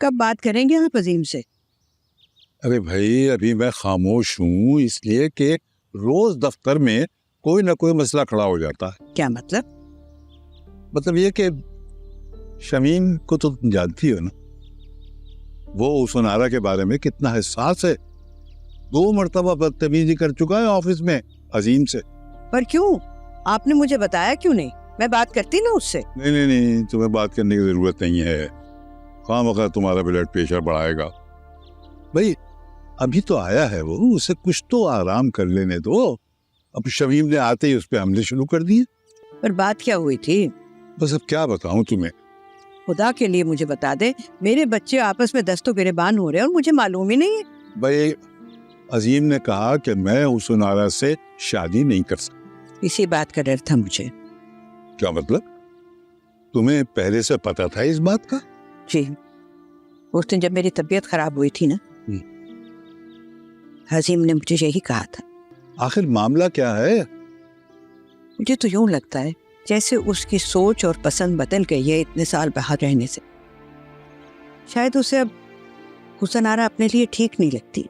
कब बात करेंगे आप अजीम से? अरे भाई, अभी मैं खामोश हूँ इसलिए कि रोज दफ्तर में कोई ना कोई मसला खड़ा हो जाता है। क्या मतलब? मतलब ये कि शमीम को तो तुम जानती हो ना, वो उसनारा के बारे में कितना हिस्सास है। 2 मरतबा बदतमीजी कर चुका है ऑफिस में अजीम से। पर क्यों? आपने मुझे बताया क्यों नहीं? मैं बात करती ना उससे। नहीं, तुम्हें बात करने की जरूरत नहीं है। खामखा तुम्हारा ब्लड प्रेशर बढ़ाएगा। भाई अभी तो आया है वो, उसे कुछ तो आराम कर लेने दो। अब शमीम ने आते ही उस पर हमले शुरू कर दिए। पर बात क्या हुई थी? बस अब क्या बताऊं तुम्हें। खुदा के लिए मुझे बता दे। मेरे बच्चे आपस में दस्तों गिरेबान हो रहे हैं और मुझे मालूम ही नहीं है। भाई अजीम ने कहा कि मैं उसनारा से शादी नहीं कर सकता। इसी बात का डर था मुझे। क्या मतलब? तुम्हें पहले से पता था इस बात का? जी, उस दिन जब मेरी तबीयत खराब हुई थी ना, अजीम ने मुझे यही कहा था। आखिर मामला क्या है? मुझे तो यूं लगता है जैसे उसकी सोच और पसंद बदल गई है इतने साल बाहर रहने से। शायद उसे अब हुसनारा अपने लिए ठीक नहीं लगती।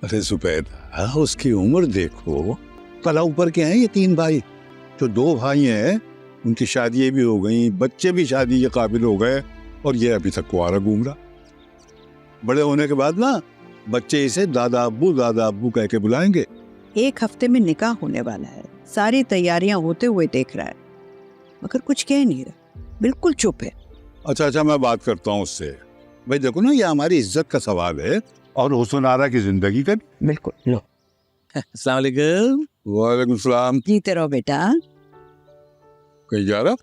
अरे जुबैदा, उसकी उम्र देखो। कला ऊपर के हैं ये 3 भाई। जो 2 भाई हैं उनकी शादी भी हो गई, बच्चे भी शादी के काबिल हो गए, और ये अभी तक कुंवारा घूम रहा। बड़े होने के बाद ना बच्चे इसे दादा अब्बू कह के बुलाएंगे। 1 हफ्ते में निकाह होने वाला है। सारी तैयारियां होते हुए देख रहा है, मगर कुछ कह नहीं रहा, बिल्कुल चुप है। अच्छा, मैं बात करता हूँ उससे। भाई देखो ना, ये हमारी इज्जत का सवाल है और हुसनारा की जिंदगी का। बिल्कुल। लो। अस्सलाम वालेकुम। वालेकुम सलाम। जीते रहो बेटा। कहीं जा रहा?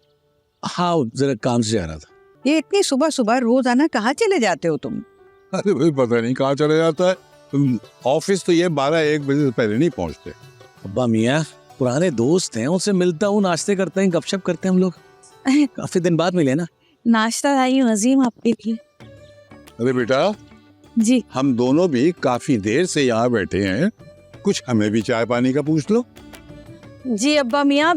हाँ, जरा काम से जा रहा था। ये इतनी सुबह सुबह रोजाना कहाँ चले जाते हो तुम? अरे भाई पता नहीं कहाँ चले जाता है। ऑफिस तो ये 12-1 बजे से पहले नहीं पहुँचते। अब्बा मियाँ पुराने दोस्त हैं, उनसे मिलता हूँ, नाश्ते करते हैं, गपशप करते हैं हम लोग। काफी दिन बाद मिले ना। नाश्ता लाई हूँ अजीम आपके लिए। अरे बेटा जी। हम दोनों भी काफी देर से यहाँ बैठे हैं, कुछ हमें भी चाय पानी का पूछ लो। जी अब्बा मियाँ,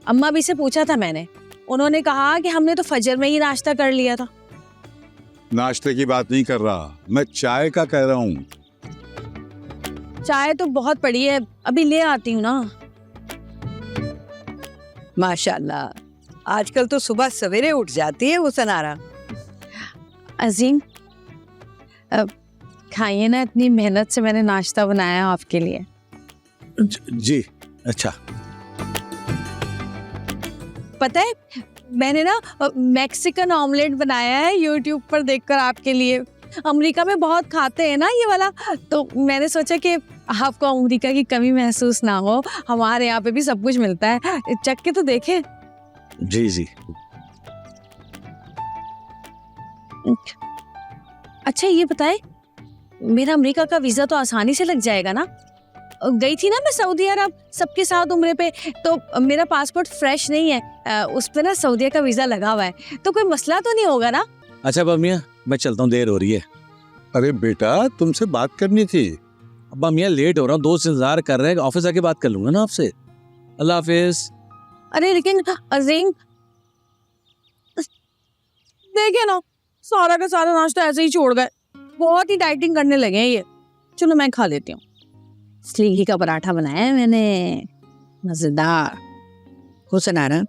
अम्मा भी से पूछा था मैंने, उन्होंने कहा कि हमने तो फजर में ही नाश्ता कर लिया था। नाश्ते की बात नहीं कर रहा, मैं चाय का कह रहा हूँ। चाय तो बहुत पड़ी है, अभी ले आती हूँ ना। माशाल्लाह, आजकल तो सुबह सवेरे उठ जाती है हुसनारा। अजीम खाइए ना, इतनी मेहनत से मैंने नाश्ता बनाया आपके लिए। जी अच्छा। पता है मैंने ना मैक्सिकन ऑमलेट बनाया है यूट्यूब पर देखकर आपके लिए। अमेरिका में बहुत खाते हैं ना ये वाला, तो मैंने सोचा कि आपको अमेरिका की कमी महसूस ना हो, हमारे यहाँ पे भी सब कुछ मिलता है, चख के तो देखें। जी। अच्छा ये बताए, मेरा अमेरिका का वीजा तो आसानी से लग जाएगा ना? गई थी ना मैं सऊदी अरब सबके साथ उम्रे पे, तो मेरा पासपोर्ट फ्रेश नहीं है, उस पे ना सऊदी का वीजा लगा हुआ है, तो कोई मसला तो नहीं होगा ना? अच्छा अब्बा मियाँ, मैं चलता हूँ, देर हो रही है। अरे बेटा तुमसे बात करनी थी। अब्बा मियाँ लेट हो रहा हूँ, दोस्त इंतजार कर रहे हैं, ऑफिस आके बात कर लूंगा ना आपसे। अल्लाह हाफिज। अरे लेकिन अजीम देखे ना, सारा का सारा नाश्ता ऐसे ही छोड़ गए, बहुत ही डाइटिंग करने लगे हैं ये। चलो मैं खा लेती हूँ। स्लीगी का पराठा बनाया है मैंने, मजेदार। हुसनारा,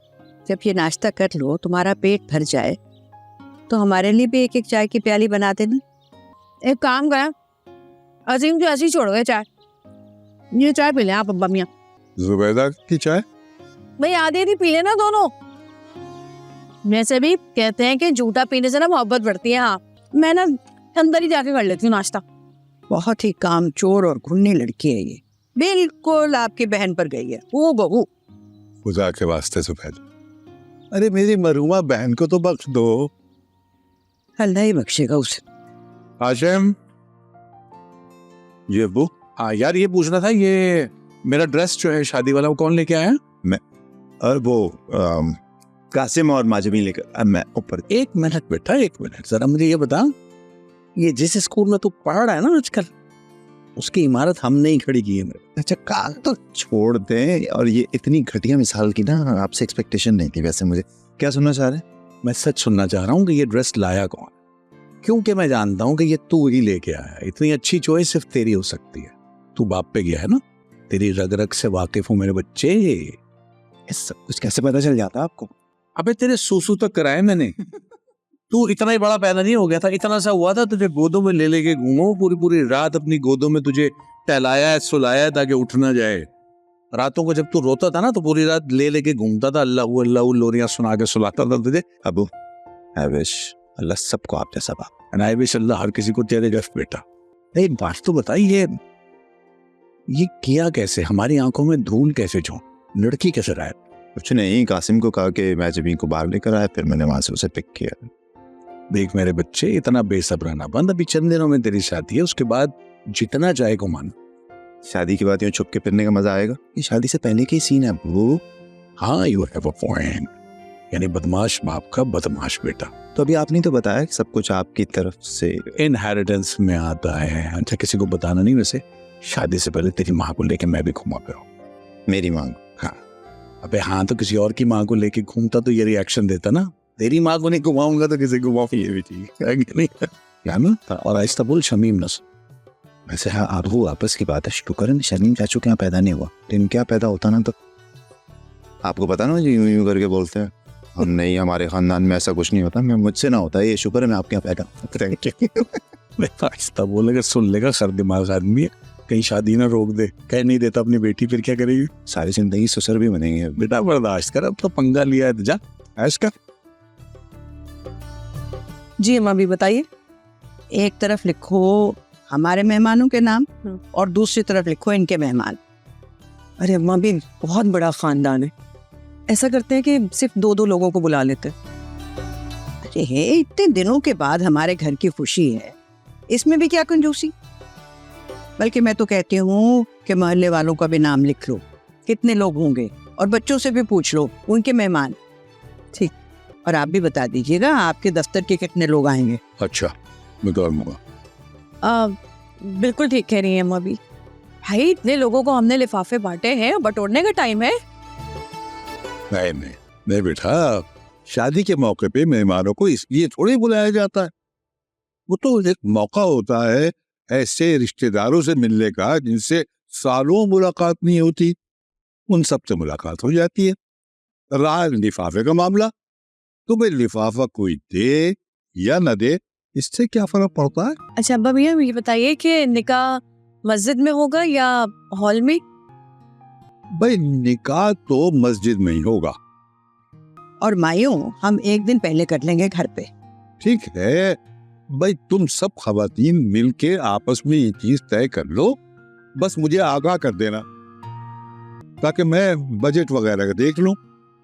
जब ये नाश्ता कर लो, तुम्हारा पेट भर जाए, तो हमारे लिए भी 1-1 चाय की प्याली बना देना। एक काम करें, अजीम तो ऐसे ही छोड़ गए चाय, ये चाय पी लें आप अब्बा मियाँ। जुबैदा की चाय? भाई आधी पी लेना दोनों। वैसे भी कहते हैं कि जूठा पीने से ना मोहब्बत बढ़ती है। हाँ, मैं ना अंदर ही जाके कर लेती हूँ नाश्ता। बहुत ही कामचोर और घुन्नी लड़की है ये, बिल्कुल आपकी बहन पर गई है, वो बहू। खुदा के वास्ते जुबैदा, अरे मेरी मरूमा बहन को तो बख्श दो। अल्लाह ही बख्शेगा उसे। हाशिम, ये वो। हाँ यार, ये पूछना था, ये मेरा ड्रेस जो है शादी वाला, वो कौन लेके आया? और वो कासिम और माजमी लेकर, मैं ऊपर। एक मिनट बेटा, एक मिनट, जरा मुझे ये बता, ये जिस स्कूल में तू पढ़ रहा है ना आजकल, उसकी इमारत हमने ही खड़ी की है मेरे। अच्छा काल तो छोड़ दें, और ये इतनी घटिया मिसाल की ना आपसे एक्सपेक्टेशन नहीं थी वैसे मुझे। क्या सुनना चाह रहे हैं? मैं सच सुनना चाह रहा हूँ कि ये ड्रेस लाया कौन? क्योंकि मैं जानता हूं कि ये तू ही लेके आया है। इतनी अच्छी चॉइस सिर्फ तेरी हो सकती है। तू बाप पे गया है ना, तेरी रग रग से वाकिफ हूं मेरे बच्चे। ये सब कुछ कैसे पता चल जाता आपको? अबे तेरे सूसू तक कराए मैंने। तू इतना ही बड़ा पैदा नहीं हो गया था, इतना सा हुआ था तुझे गोदों में ले लेके घूमो, पूरी पूरी रात अपनी गोदों में तुझे टहलाया है, सुलाया है ताकि उठ ना जाए। रातों को जब तू रोता था ना तो पूरी रात ले लेके घूमता था, अल्लाह अल्लाह लोरियां सुना के सुलाता था तुझे। अबू, आई विश अल्लाह सबको आप जैसा बाप, एंड आई विश अल्लाह हर किसी को तेरे जैसा बेटा। एक बात तो बताइए, ये किया कैसे? हमारी आंखों में धूल कैसे झोंक? लड़की कैसे राय? कुछ नहीं, कासिम को कहा कि मैं जबीन को बाहर लेकर आया, फिर मैंने वहां से उसे पिक किया। देख मेरे बच्चे, इतना बेसब्राना बंद, अभी चंद दिनों में तेरी शादी है, उसके बाद जितना चाहे को मान। शादी की बात यूं छुप के फिरने का मजा आएगा? ये शादी से पहले की सीन है अबू। हाँ, यू हैव अ पॉइंट। यानी बदमाश बाप का बदमाश बेटा। तो अभी आपने तो बताया कि सब कुछ आपकी तरफ से इनहेरिटेंस में आता है। अच्छा, किसी को बताना नहीं। वैसे शादी से पहले तेरी माँ को लेके मैं भी घुमा फिरा। मेरी मांग? हाँ। अबे हाँ, तो किसी और की माँ को लेके घूमता तो ये रिएक्शन देता ना। तेरी माँ को नहीं घुमाऊंगा तो किसी को घुमाऊंगा, ये भी ठीक है नहीं? क्या ना? और आहिस्ता बोल, शमीम नस। वैसे हाँ, आप वो आपस की बात है, शुक्र है शमीम चाचू के यहाँ पैदा नहीं हुआ। लेकिन क्या पैदा होता ना तो आपको पता ना, यूं यूं करके बोलते हैं हम नहीं, हमारे खानदान में ऐसा कुछ नहीं होता। मैं मुझसे ना होता है, ये शुक्र है मैं आपके यहाँ पैदा। आहिस्ता बोलेगा, सुन लेगा, खर दिमाग आदमी है, कहीं शादी ना रोक दे। कह नहीं देता अपनी बेटी, फिर क्या करेगी? सारी जिंदगी ससुर भी बनेंगे। बेटा बर्दाश्त कर, अब तो पंगा लिया है तो जा ऐश कर। जी अम्मा भी बताइए। एक तरफ लिखो हमारे मेहमानों के नाम और दूसरी तरफ लिखो इनके मेहमान। अरे अम्मा भी बहुत बड़ा खानदान है, ऐसा करते हैं कि सिर्फ 2-2 लोगों को बुला लेते हैं। अरे हे, इतने दिनों के बाद हमारे घर की खुशी है, इसमें भी क्या कंजूसी। बल्कि मैं तो कहती हूँ कि मोहल्ले वालों का भी नाम लिख लो, कितने लोग होंगे, और बच्चों से भी पूछ लो उनके मेहमान। ठीक, और आप भी बता दीजिएगा आपके दफ्तर के कितने लोग आएंगे। अच्छा, मैं कर लूंगा। बिल्कुल ठीक कह रही है अम्मा भी। भाई इतने लोगों को हमने लिफाफे बांटे हैं, बटोरने का टाइम है। नहीं बेटा, शादी के मौके पे मेहमानों को इसलिए थोड़ी बुलाया जाता है। वो तो एक मौका होता है ऐसे रिश्तेदारों से मिलने का जिनसे सालों मुलाकात नहीं होती। उन सब से मुलाकात हो जाती है। रहा लिफाफे का मामला, तुम्हें लिफाफा कोई दे या न दे, इससे क्या फर्क पड़ता है? अच्छा अब्बा भैया, ये बताइए कि निकाह मस्जिद में होगा या हॉल में? भाई निकाह तो मस्जिद में ही होगा। और माइयों, हम एक दिन पहले कर लेंगे घर पे। ठीक है भाई, तुम सब खवातीन मिलके आपस में ये चीज तय कर लो, बस मुझे आगाह कर देना ताकि मैं बजट वगैरह का देख लूं।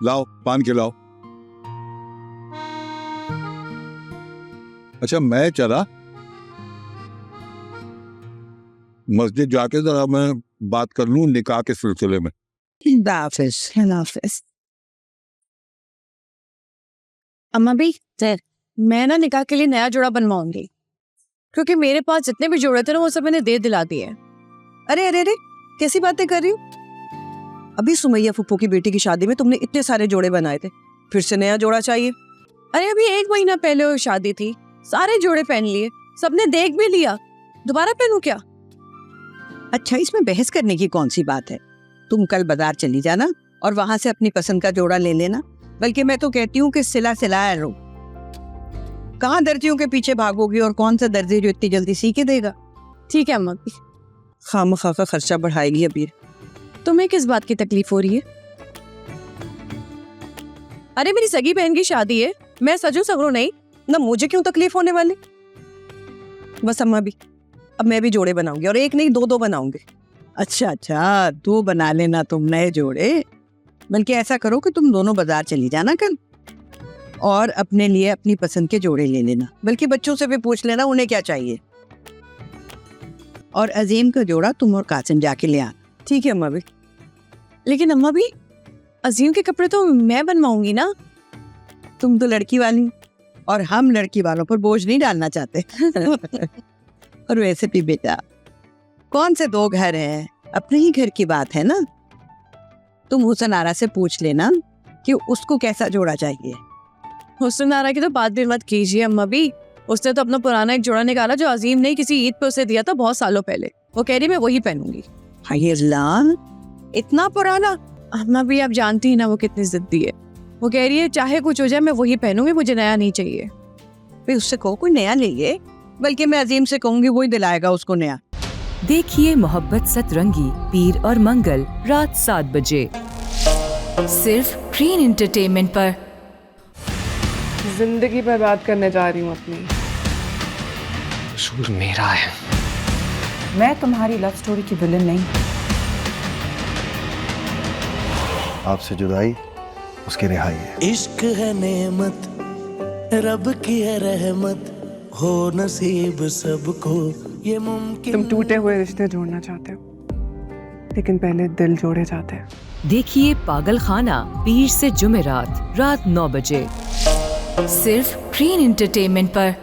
लाओ पान के लाओ। अच्छा मैं चला, मस्जिद जाके जरा मैं बात कर लूं निकाह के सिलसिले में। अम्मा भी मैं ना निकाह के लिए नया जोड़ा बनवाऊंगी, क्योंकि मेरे पास जितने भी जोड़े थे ना वो सब मैंने दे दिला दिए। अरे अरे अरे, कैसी बातें कर रही हो? अभी सुमैया फुप्पो की बेटी की शादी में तुमने इतने सारे जोड़े बनाए थे, फिर से नया जोड़ा चाहिए? अरे अभी 1 महीना पहले वो शादी थी, सारे जोड़े पहन लिए, सबने देख भी लिया, दोबारा पहनूं क्या? अच्छा, इसमें बहस करने की कौन सी बात है? तुम कल बाजार चली जाना और वहां से अपनी पसंद का जोड़ा ले लेना। बल्कि मैं तो कहती हूँ कि सिला सिलाया लो। कहाँ दर्जियों के पीछे भागोगी, और कौन सा दर्जी जो इतनी जल्दी सी के देगा। ठीक है अम्मा भी। खामखा का खर्चा बढ़ाएगी अबीर। तुम्हें किस बात की तकलीफ हो रही है? अरे मेरी सगी बहन की शादी है, मैं सजू सवरू नहीं ना, मुझे क्यों तकलीफ होने वाली। बस अम्मा भी, अब मैं भी जोड़े बनाऊंगी, और एक नहीं 2-2 बनाऊंगी। अच्छा अच्छा, 2 बना लेना तुम नए जोड़े। बल्कि ऐसा करो कि तुम दोनों बाजार चली जाना कल, और अपने लिए अपनी पसंद के जोड़े ले लेना। बल्कि बच्चों से भी पूछ लेना उन्हें क्या चाहिए। और अजीम का जोड़ा तुम और कासिम जाके ले आना। ठीक है अम्मा भी। लेकिन अम्मा भी, अजीम के कपड़े तो मैं बनवाऊंगी ना। तुम तो लड़की वाली, और हम लड़की वालों पर बोझ नहीं डालना चाहते। और वैसे भी बेटा, कौन से 2 घर हैं, अपने ही घर की बात है ना। तुम हुसन आरा से पूछ लेना कि उसको कैसा जोड़ा चाहिए। हुसन आरा की तो बात भी मत कीजिए अम्मा भी, उसने तो अपना पुराना एक जोड़ा निकाला जो अजीम ने किसी ईद पे उसे दिया था बहुत सालों पहले। वो कह रही मैं वही पहनूंगी। हाय अल्लाह, इतना पुराना? अम्मा भी आप जानती ही ना वो कितनी जिद्दी है। वो कह रही है चाहे कुछ हो जाए मैं वही पहनूंगी, मुझे नया नहीं चाहिए। फिर उससे कहो कोई नया ले ले, बल्कि मैं अजीम से कहूंगी वही दिलाएगा उसको नया। देखिए मोहब्बत सतरंगी पीर और मंगल रात 7 बजे सिर्फ ग्रीन एंटरटेनमेंट पर। जिंदगी बर्बाद करने जा रही हूँ अपनी। कसूर मेरा है। मैं तुम्हारी लव स्टोरी की विलन नहीं। आपसे जुदाई उसकी रिहाई है। इश्क है नेमत, रब की है रहमत, हो नसीब सबको ये मुमकिन। तुम टूटे हुए रिश्ते जोड़ना चाहते हो, लेकिन पहले दिल जोड़े जाते हैं। देखिए पागल खाना पीर से जुमेरात रात 9 बजे सिर्फ ग्रीन एंटरटेनमेंट पर।